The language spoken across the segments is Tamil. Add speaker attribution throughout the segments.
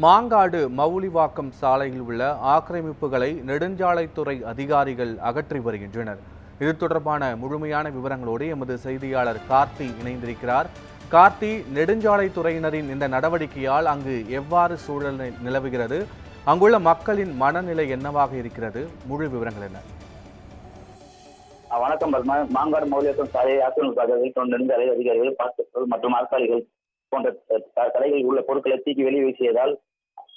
Speaker 1: மாங்காடு மவுலிவாக்கம் சாலையில் உள்ள ஆக்கிரமிப்புகளை நெடுஞ்சாலைத்துறை அதிகாரிகள் அகற்றி வருகின்றனர். இது தொடர்பான முழுமையான விவரங்களோடு எமது செய்தியாளர் கார்த்தி இணைந்திருக்கிறார். கார்த்தி, நெடுஞ்சாலைத்துறையினரின் இந்த நடவடிக்கையால் அங்கு எவ்வாறு சூழல் நிலவுகிறது? அங்குள்ள மக்களின் மனநிலை என்னவாக இருக்கிறது? முழு விவரங்கள் என்ன?
Speaker 2: வணக்கம் பத்மா. மாங்காடு மௌலிவாக்கம் சாலையை ஆக்கிரமிப்பாளர்கள் நெடுஞ்சாலை அதிகாரிகள், பாஸ்டர்கள் மற்றும் அரசாளிகள் போன்ற கடைகளில் உள்ள பொருட்களை தூக்கி வெளியே வீசியதால்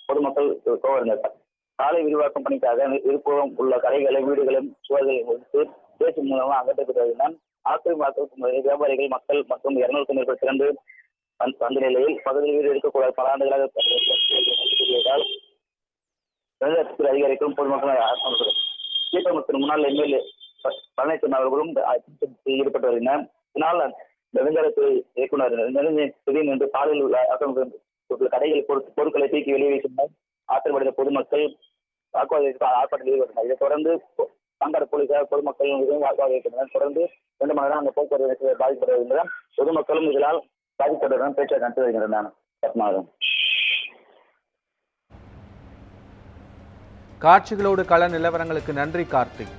Speaker 2: பொதுமக்கள் கோவடைந்தனர். சாலை விரிவாக்கம் பணிக்காக இருப்புறம் உள்ள கடைகளை, வீடுகளும் சுவர்களை முடித்து பேச்சு மூலமாக அகற்றப்பட்டதுடன் ஆக்கிரமிப்பாளர்கள் வியாபாரிகள், மக்கள் மற்றும் 200க்கும் மேற்பட்ட திரண்டு வந்த நிலையில் பகுதியில் வீடு எடுக்கக்கூடாது பல ஆண்டுகளாக அதிகாரிகளும் பொதுமக்களும் தீர்ப்பமத்தின் முன்னாள் எம்எல்ஏ பழனிசாமி அவர்களும் ஈடுபட்டு வருகின்றனர். இதனால் நெடுஞ்சாலைத்துறை இயக்குநர் திடீர்னு என்று சாலையில் உள்ள கடைகள் பொருட்களை தூக்கி வெளியே வீசினார். ஆத்திரமடைந்த பொதுமக்கள் ஆர்ப்பாட்டத்தில் ஈடுபட்டனர். இதைத் தொடர்ந்து மாங்காடு போலீசார் பொதுமக்கள் வாக்குவாதம் தொடர்ந்து 2 மணி நேரம் அந்த போக்குவரத்து பாதிக்கப்பட்டு வருகின்றனர். பொதுமக்களும் இதனால் பாதிக்கப்பட்டவுடன் பேச்சு நடத்தி வருகின்றனர். பத்மாவதம்.
Speaker 1: காட்சிகளோடு கள நிலவரங்களுக்கு நன்றி கார்த்திக்.